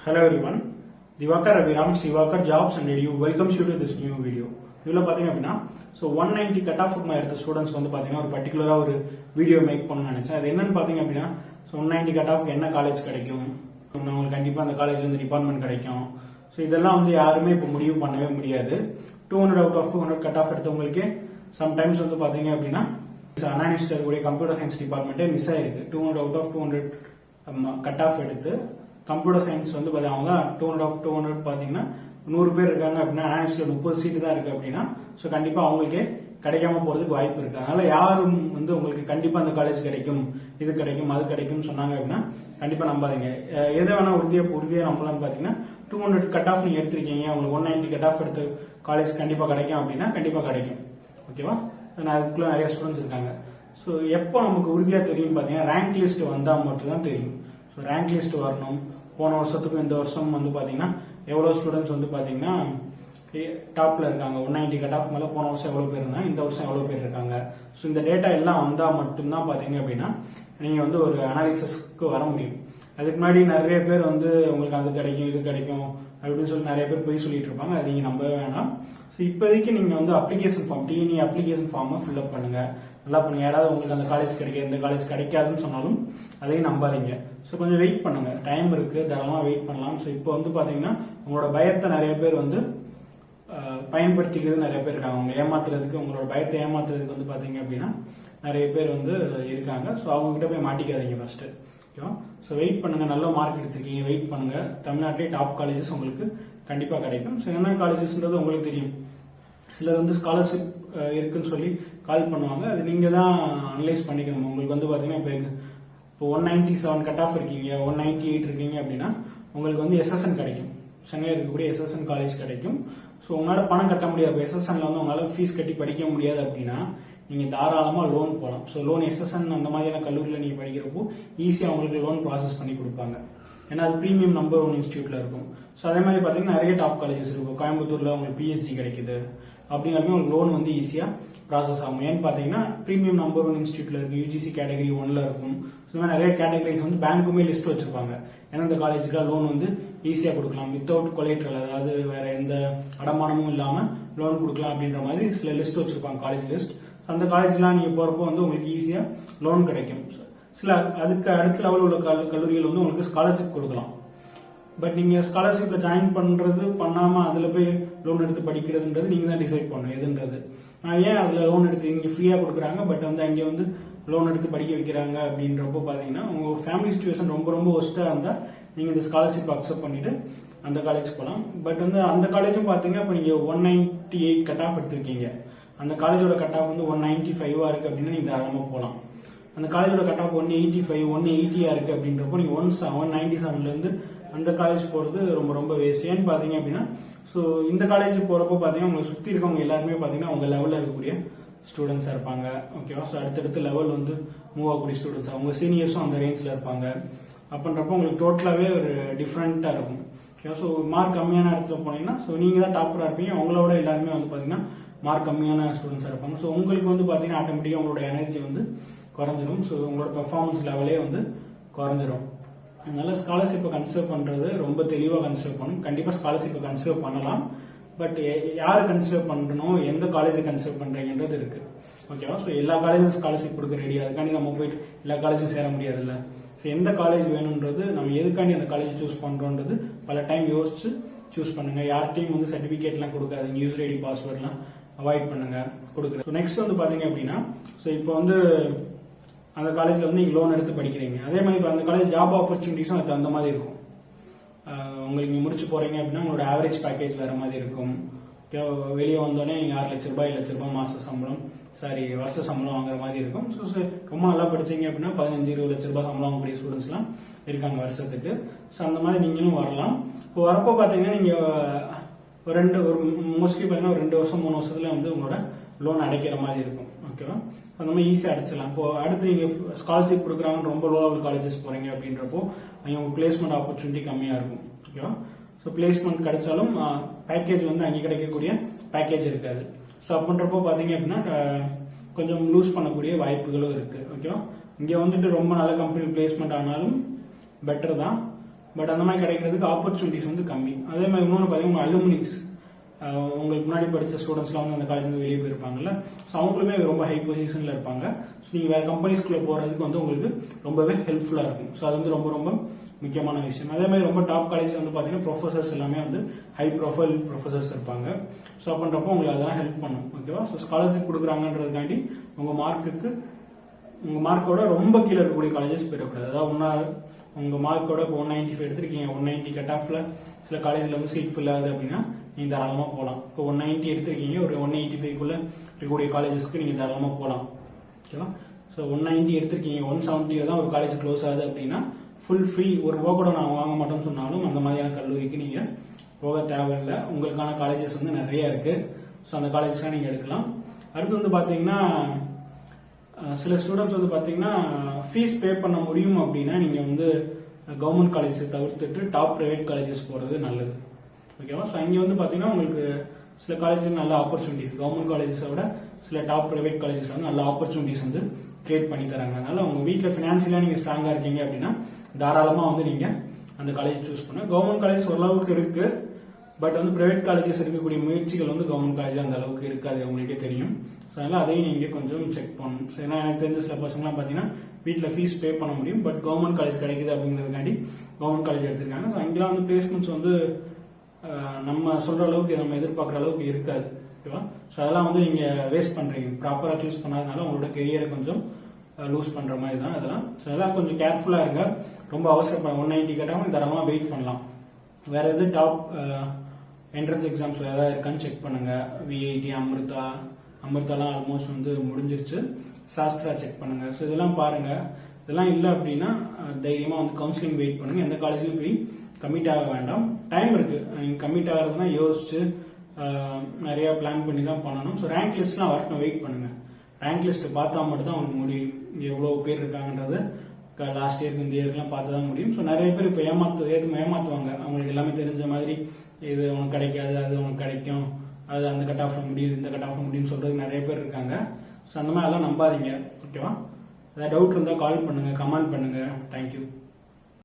Hello everyone, Divakar Aviram, Sivakar Jobs and Edu welcomes you to this new video. இதில் பார்த்தீங்க அப்படின்னா so 190 cut off எடுத்த students வந்து பார்த்தீங்கன்னா ஒரு பர்டிகுலராக ஒரு வீடியோ மேக் பண்ணணும்னு நினச்சேன். அது என்னன்னு பார்த்தீங்க அப்படின்னா ஸோ 190 கட் ஆஃப் என்ன காலேஜ் கிடைக்கும், உங்களுக்கு கண்டிப்பாக அந்த காலேஜ் வந்து டிபார்ட்மெண்ட் கிடைக்கும். ஸோ இதெல்லாம் வந்து யாருமே இப்போ முடிவு பண்ணவே முடியாது. 200 அவுட் ஆஃப் 200 கட் ஆஃப் எடுத்தவங்களுக்கே சம்டைம்ஸ் வந்து பார்த்தீங்க அப்படின்னா அனாலிஸ்ட் இருக்கக்கூடிய கம்ப்யூட்டர் சயின்ஸ் டிபார்ட்மெண்ட்டே மிஸ் ஆயிருக்கு. 200 அவுட் ஆஃப் 200 கட் ஆஃப் எடுத்து கம்ப்யூட்டர் சயின்ஸ் வந்து அவங்க 200 ஆஃப் 200 பார்த்தீங்கன்னா 100 பேர் இருக்காங்க அப்படின்னா அனாலிஸ்ட்ல 30 சீட்டு தான் இருக்கு அப்படின்னா ஸோ கண்டிப்பா அவங்களுக்கே கிடைக்காம போறதுக்கு வாய்ப்பு இருக்கு. அதனால யாரும் வந்து உங்களுக்கு கண்டிப்பா அந்த காலேஜ் கிடைக்கும், இது கிடைக்கும், அது கிடைக்கும் சொன்னாங்க அப்படின்னா கண்டிப்பா நம்பாதீங்க. எதை வேணா உறுதியா நம்பலாம்னு பாத்தீங்கன்னா 200 கட் ஆஃப் நீங்க எடுத்திருக்கீங்க, உங்களுக்கு 190 கட் ஆஃப் எடுத்து காலேஜ் கண்டிப்பா கிடைக்கும் அப்படின்னா கண்டிப்பா கிடைக்கும். ஓகேவா? அதுக்குள்ள நிறைய ஸ்டூடெண்ட்ஸ் இருக்காங்க. ஸோ எப்போ நமக்கு உறுதியா தெரியும் பாத்தீங்கன்னா ரேங்க் லிஸ்ட் வந்தா மட்டும் தான் தெரியும். ஸோ ரேங்க் லிஸ்ட் வரணும். போன வருஷத்துக்கும் இந்த வருஷம் வந்து பாத்தீங்கன்னா எவ்வளவு ஸ்டூடெண்ட்ஸ் வந்து பாத்தீங்கன்னா டாப்ல இருக்காங்க. 190 கட் ஆஃப் மேல போன வருஷம் எவ்வளவு பேர் இருந்தாங்க, இந்த வருஷம் எவ்வளவு பேர் இருக்காங்க. ஸோ இந்த டேட்டா எல்லாம் வந்தா மட்டும்தான் பாத்தீங்க அப்படின்னா நீங்க வந்து ஒரு அனாலிசிஸ்க்கு வர முடியும். அதுக்கு முன்னாடி நிறைய பேர் வந்து உங்களுக்கு அது கிடைக்கும், இது கிடைக்கும் அப்படின்னு சொல்லி நிறைய பேர் போய் சொல்லிட்டு இருப்பாங்க. அது நீங்க நம்பவே வேணாம். ஸோ இப்போதைக்கு நீங்க வந்து அப்ளிகேஷன் ஃபார்ம் டிஎன்இ அப்ளிகேஷன் ஃபார்மை ஃபில்அப் பண்ணுங்க, நல்லா பண்ணுங்க. யாராவது உங்களுக்கு அந்த காலேஜ் கிடைக்கும், இந்த காலேஜ் கிடைக்காதுன்னு சொன்னாலும் அதையும் நம்பாதீங்க. ஸோ கொஞ்சம் வெயிட் பண்ணுங்க, டைம் இருக்கு, தாராளமாக வெயிட் பண்ணலாம். ஸோ இப்போ வந்து பாத்தீங்கன்னா உங்களோட பயத்தை நிறைய பேர் வந்து பயன்படுத்திக்கிறது நிறைய பேர் இருக்காங்க. உங்களை ஏமாத்துறதுக்கு, உங்களோட பயத்தை ஏமாத்துறதுக்கு வந்து பாத்தீங்க அப்படின்னா நிறைய பேர் வந்து இருக்காங்க. ஸோ அவங்க கிட்ட போய் மாட்டிக்காதீங்க ஃபர்ஸ்ட். ஓகேவா? ஸோ வெயிட் பண்ணுங்க, நல்ல மார்க் எடுத்திருக்கீங்க, வெயிட் பண்ணுங்க. தமிழ்நாட்டிலே டாப் காலேஜஸ் உங்களுக்கு கண்டிப்பா கிடைக்கும். ஸோ என்ன காலேஜஸ்ன்றது உங்களுக்கு தெரியும். சிலர் வந்து ஸ்காலர்ஷிப் இருக்குன்னு சொல்லி கால் பண்ணுவாங்க. அது நீங்க தான் அனலைஸ் பண்ணிக்கணும். உங்களுக்கு வந்து பாத்தீங்கன்னா இப்போ 197 கட் ஆஃப் இருக்கீங்க, 198 இருக்கீங்க அப்படின்னா உங்களுக்கு வந்து எஸ்எஸ்என் கிடைக்கும். சென்னையில் இருக்கக்கூடிய எஸ்எஸ்என் காலேஜ் கிடைக்கும். ஸோ உங்களால பணம் கட்ட முடியாது, எஸ்எஸ்என்ல வந்து உங்களால ஃபீஸ் கட்டி படிக்க முடியாது அப்படின்னா நீங்க தாராளமா லோன் போகலாம். ஸோ லோன் எஸ்எஸ்என் அந்த மாதிரியான கல்லூரியில் நீங்க படிக்கிறப்போ ஈஸியா உங்களுக்கு லோன் ப்ராசஸ் பண்ணி கொடுப்பாங்க. ஏன்னா அது பிரீமியம் நம்பர் 1 இன்ஸ்டியூட்ல இருக்கும். ஸோ அதே மாதிரி பாத்தீங்கன்னா நிறைய டாப் காலேஜஸ் இருக்கும். கோயம்புத்தூர்ல உங்களுக்கு பிஎஸ்சி கிடைக்குது அப்படிங்கிறப்ப உங்களுக்கு லோன் வந்து ஈஸியா ப்ராசஸ் ஆகும். ஏன்னு பாத்தீங்கன்னா பிரீமியம் நம்பர் 1 இன்ஸ்டியூட்ல இருக்கு, யூஜிசி கேட்டகரி 1ல இருக்கும். நிறைய கேட்டகரிஸ் வந்து பேங்குமே லிஸ்ட் வச்சிருப்பாங்க. ஏன்னா இந்த காலேஜுக்கு லோன் வந்து ஈஸியா கொடுக்கலாம், வித்தவுட் கொலேட்ரல், அதாவது வேற எந்த அடமானமும் இல்லாம லோன் கொடுக்கலாம் அப்படின்ற மாதிரி சில லிஸ்ட் வச்சிருப்பாங்க, காலேஜ் லிஸ்ட். அந்த காலேஜ்லாம் நீங்க போறப்போ வந்து உங்களுக்கு ஈஸியா லோன் கிடைக்கும். சில அதுக்கு அடுத்த லெவல் உள்ள கல்லூரிகள் வந்து உங்களுக்கு ஸ்காலர்ஷிப் கொடுக்கலாம். பட் நீங்க ஸ்காலர்ஷிப்ல ஜாயின் பண்றது பண்ணாம அதுல போய் லோன் எடுத்து படிக்கிறதுன்றது நீங்க தான் டிசைட் பண்ணணும் எதுன்றது. ஏன் அதுல லோன் எடுத்து இங்க ஃப்ரீயா கொடுக்குறாங்க, பட் வந்து அங்க வந்து லோன் எடுத்து படிக்க வைக்கிறாங்க அப்படின்றப்போ பாத்தீங்கன்னா உங்க ஃபேமிலி சிச்சுவேஷன் ரொம்ப ரொம்ப ஒஸ்டா இருந்தா நீங்க இந்த ஸ்காலர்ஷிப் அக்செப்ட் பண்ணிட்டு அந்த காலேஜ் போகலாம். பட் வந்து அந்த காலேஜும் பாத்தீங்கன்னா இப்போ நீங்க 198 கட் ஆஃப் எடுத்திருக்கீங்க, அந்த காலேஜோட கட் ஆஃப் வந்து 195 இருக்கு அப்படின்னா நீங்க தாராளமா போகலாம். அந்த காலேஜோட கட் ஆஃப் 185 180 இருக்கு அப்படின்றப்போ நீங்க 197ல இருந்து அந்த காலேஜ் போறது ரொம்ப ரொம்ப வேஸ்ட். ஏன்னு பாத்தீங்க அப்படின்னா ஸோ இந்த காலேஜ் போறப்போ பாத்தீங்கன்னா உங்களுக்கு சுத்தி இருக்கவங்க எல்லாருமே பாத்தீங்கன்னா உங்க லெவல்ல இருக்கக்கூடிய ஸ்டூடெண்ட்ஸா இருப்பாங்க. ஓகேவா? ஸோ அடுத்தடுத்த லெவல் வந்து மூவ் ஆகக்கூடிய ஸ்டூடெண்ட்ஸ், அவங்க சீனியர்ஸும் அந்த ரேஞ்சில் இருப்பாங்க. அப்படின்றப்போ உங்களுக்கு டோட்டலாவே ஒரு டிஃப்ரெண்டா இருக்கும். ஓகேவா? ஸோ மார்க் கம்மியான இடத்துல போனீங்கன்னா ஸோ நீங்க தான் டாப்பரா இருப்பீங்க, உங்களோட எல்லாருமே வந்து பாத்தீங்கன்னா மார்க் கம்மியான ஸ்டூடெண்ட்ஸா இருப்பாங்க. ஸோ உங்களுக்கு வந்து பாத்தீங்கன்னா ஆட்டோமேட்டிக்கா உங்களோட எனர்ஜி வந்து குறைஞ்சிடும். ஸோ உங்களோட பெர்ஃபார்மன்ஸ் லெவலே வந்து குறைஞ்சிரும். அதனால ஸ்காலர்ஷிப்பை கன்சிடர் பண்றது ரொம்ப தெளிவாக கன்சிடர் பண்ணணும். கண்டிப்பா ஸ்காலர்ஷிப்பை கன்சிடர் பண்ணலாம். பட் யாரு கன்சிடர் பண்ணணும், எந்த காலேஜை கன்சிடர் பண்றீங்கன்றது இருக்கு. ஓகேவா? ஸோ எல்லா காலேஜும் ஸ்காலர்ஷிப் கொடுக்க ரெடி, அதுக்காண்டி நம்ம போயிட்டு எல்லா காலேஜும் சேர முடியாதுல்ல. ஸோ எந்த காலேஜ் வேணும்ன்றது, நம்ம எதுக்காண்டி அந்த காலேஜ் சூஸ் பண்றோன்றது பல டைம் யோசிச்சு சூஸ் பண்ணுங்க. யார்கிட்டையும் வந்து சர்டிபிகேட்லாம் கொடுக்காதீங்க, யூசர் ஐடி பாஸ்வேர்ட்லாம் அவாய்ட் பண்ணுங்க கொடுக்குறது. நெக்ஸ்ட் வந்து பாத்தீங்க அப்படின்னா ஸோ இப்போ வந்து அந்த காலேஜ்ல வந்து நீங்க லோன் எடுத்து படிக்கிறீங்க. அதே மாதிரி இப்போ அந்த காலேஜ் ஜாப் ஆப்பர்ச்சுனிட்டிஸும் அது அந்த மாதிரி இருக்கும். உங்களுக்கு நீங்க முடிச்சு போறீங்க அப்படின்னா உங்களோட ஆவரேஜ் பேக்கேஜ் வேற மாதிரி இருக்கும். வெளியே வந்தோடனே நீங்க 6 லட்ச ரூபாய் 7 லட்ச ரூபாய் மாச சம்பளம் வருஷ சம்பளம் வாங்குற மாதிரி இருக்கும். ஸோ ரொம்ப நல்லா படிச்சீங்க அப்படின்னா 15-20 லட்ச ரூபாய் சம்பளம் வாங்கக்கூடிய ஸ்டூடெண்ட்ஸ் எல்லாம் இருக்காங்க வருஷத்துக்கு. ஸோ அந்த மாதிரி நீங்களும் வரலாம். இப்போ வரப்போ பாத்தீங்கன்னா நீங்க ஒரு மோஸ்ட்லி பாத்தீங்கன்னா ஒரு 2 வருஷம் 3 வருஷத்துல வந்து உங்களோட லோன் அடைக்கிற மாதிரி இருக்கும். ஓகேவா? அந்த மாதிரி ஈஸியா அடைச்சிடலாம். இப்போ அடுத்து நீங்க ஸ்காலர்ஷிப் கொடுக்குறாங்கன்னு ரொம்ப லோ லெவல் காலேஜஸ் போறீங்க அப்படின்றப்போ அங்கே உங்க பிளேஸ்மெண்ட் ஆப்பர்ச்சுனிட்டி கம்மியா இருக்கும். ஓகேவா? ஸோ பிளேஸ்மெண்ட் கிடைச்சாலும் பேக்கேஜ் வந்து அங்கே கிடைக்கக்கூடிய பேக்கேஜ் இருக்காது. ஸோ அப்படின்றப்போ பாத்தீங்க அப்படின்னா கொஞ்சம் லூஸ் பண்ணக்கூடிய வாய்ப்புகளும் இருக்கு. ஓகேவா? இங்க வந்துட்டு ரொம்ப நல்ல கம்பெனி பிளேஸ்மெண்ட் ஆனாலும் பெட்டர் தான். பட் அந்த மாதிரி கிடைக்கிறதுக்கு ஆப்பர்ச்சுனிட்டிஸ் வந்து கம்மி. அதே மாதிரி இன்னொன்று பார்த்தீங்கன்னா அலுமினிஸ், உங்களுக்கு முன்னாடி படித்த ஸ்டூடெண்ட்ஸ்லாம் வந்து அந்த காலேஜ்லேருந்து வெளியே போயிருப்பாங்கல்ல, ஸோ அவங்களுமே ரொம்ப ஹை பொசிஷனில் இருப்பாங்க. ஸோ நீங்கள் வேறு கம்பெனிஸ்குள்ளே போகிறதுக்கு வந்து உங்களுக்கு ரொம்பவே ஹெல்ப்ஃபுல்லாக இருக்கும். ஸோ அது வந்து ரொம்ப ரொம்ப முக்கியமான விஷயம். அதே மாதிரி ரொம்ப டாப் காலேஜ் வந்து பார்த்தீங்கன்னா ப்ரொஃபசர்ஸ் எல்லாமே வந்து ஹை ப்ரொஃபைல் ப்ரொஃபசர்ஸ் இருப்பாங்க. ஸோ அப்படின்றப்போ உங்களுக்கு அதெல்லாம் ஹெல்ப் பண்ணும். ஓகேவா? ஸோ ஸ்காலர்ஷிப் கொடுக்குறாங்கன்றதுக்காண்டி உங்கள் மார்க்கோட ரொம்ப கீழே இருக்கக்கூடிய காலேஜஸ் போயிடக்கூடாது. அதாவது உங்கள் மார்க்கோட இப்போ 195 எடுத்திருக்கீங்க, 190 கட் ஆஃப்ல சில காலேஜில் வந்து சீட் ஃபில் ஆகுது அப்படின்னா நீங்கள் தாராளமாக போகலாம். இப்போ 190 எடுத்திருக்கீங்க, ஒரு 185 இருக்கக்கூடிய காலேஜஸ்க்கு நீங்கள் தாராளமாக போகலாம். ஓகேவா? ஸோ 190 எடுத்திருக்கீங்க, 170 தான் ஒரு காலேஜ் க்ளோஸ் ஆகுது அப்படின்னா ஃபுல் ஃப்ரீ, ஒரு ரூபா கூட நான் வாங்க மாட்டோம்னு சொன்னாலும் அந்த மாதிரியான கல்லூரிக்கு நீங்கள் போக தேவையில்லை. உங்களுக்கான காலேஜஸ் வந்து நிறைய இருக்கு. ஸோ அந்த காலேஜஸ்லாம் நீங்கள் எடுக்கலாம். அடுத்து வந்து பார்த்தீங்கன்னா சில ஸ்டூடெண்ட்ஸ் வந்து பார்த்தீங்கன்னா ஃபீஸ் பே பண்ண முடியும் அப்படின்னா நீங்கள் வந்து கவர்மெண்ட் காலேஜை தவிர்த்துட்டு டாப் ப்ரைவேட் காலேஜஸ் போகிறது நல்லது. ஓகேவா? ஸோ இங்கே வந்து பார்த்தீங்கன்னா உங்களுக்கு சில காலேஜஸ் நல்ல ஆப்பர்ச்சுனிட்டிஸ், கவர்மெண்ட் காலேஜஸை விட சில டாப் ப்ரைவேட் காலேஜஸ் வந்து நல்ல ஆப்பர்ச்சுனிட்டிஸ் வந்து கிரியேட் பண்ணி தராங்க. அதனால உங்கள் வீட்டில் ஃபினான்ஷியலாக நீங்கள் ஸ்ட்ராங்காக இருக்கீங்க அப்படின்னா தாராளமாக வந்து நீங்கள் அந்த காலேஜ் சூஸ் பண்ணுங்க. கவர்மெண்ட் காலேஜ் ஓரளவுக்கு இருக்கு, பட் வந்து பிரைவேட் காலேஜஸ் இருக்கக்கூடிய முயற்சிகள் வந்து கவர்மெண்ட் காலேஜ் அந்த அளவுக்கு இருக்காது, உங்களுக்கே தெரியும். ஸோ அதனால அதையும் நீங்கள் கொஞ்சம் செக் பண்ணணும். ஸோ ஏன்னா எனக்கு தெரிஞ்ச சில பசங்களாம் பார்த்தீங்கன்னா வீட்டில் ஃபீஸ் பே பண்ண முடியும், பட் கவர்மெண்ட் காலேஜ் கிடைக்குது அப்படிங்கிறதுக்காண்டி கவர்மெண்ட் காலேஜ் எடுத்திருக்காங்க. ஸோ அங்கெல்லாம் வந்து பிளேஸ்மெண்ட்ஸ் வந்து நம்ம சொல்ற அளவுக்கு நம்ம எதிர்பார்க்குற அளவுக்கு இருக்காது. ஓகேவா? ஸோ அதெல்லாம் வந்து நீங்கள் வேஸ்ட் பண்ணுறீங்க, ப்ராப்பராக சூஸ் பண்ணாதனால உங்களோட கெரியரை கொஞ்சம் லூஸ் பண்ணுற மாதிரி தான் அதெல்லாம். ஸோ அதெல்லாம் கொஞ்சம் கேர்ஃபுல்லாக இருங்க. ரொம்ப அவசரப்பட 190 கேட்டாமல் தரமாக வெயிட் பண்ணலாம். வேற எது டாப் என்ட்ரன்ஸ் எக்ஸாம்ஸ் ஏதாவது இருக்கான்னு செக் பண்ணுங்க. விஐடி, அமிர்தாலாம் ஆல்மோஸ்ட் வந்து முடிஞ்சிருச்சு. சாஸ்திரா செக் பண்ணுங்க. ஸோ இதெல்லாம் பாருங்க. இதெல்லாம் இல்லை அப்படின்னா தைரியமாக வந்து கவுன்சிலிங் வெயிட் பண்ணுங்க. எந்த காலேஜ்லையும் போய் கமிட் ஆக வேண்டாம். டைம் இருக்கு. நீங்கள் கமிட் ஆகிறதுனா யோசிச்சு நிறைய பிளான் பண்ணி தான் பண்ணணும். ஸோ ரேங்க் லிஸ்ட்லாம் வரட்டும், வெயிட் பண்ணுங்க. ரேங்க் லிஸ்ட் பார்த்தா மட்டும் தான் உங்களுக்கு முடியும். இங்கே எவ்வளோ பேர் இருக்காங்கன்றது லாஸ்ட் இயருக்கு இந்த இயருக்குலாம் பார்த்து தான் முடியும். ஸோ நிறைய பேர் இப்போ ஏமாத்துவாங்க. அவங்களுக்கு எல்லாமே தெரிஞ்ச மாதிரி இது உனக்கு கிடைக்காது, அது உனக்கு கிடைக்கும், அது அந்த கட் ஆஃப்ல முடியுது, இந்த கட் ஆஃப்ல முடியும்னு சொல்றது நிறைய பேர் இருக்காங்க. ஸோ அந்த மாதிரி எல்லாம் நம்பாதீங்க. ஓகேவா? ஏதாவது டவுட் இருந்தால் கால் பண்ணுங்க, கமெண்ட் பண்ணுங்க. தேங்க்யூ.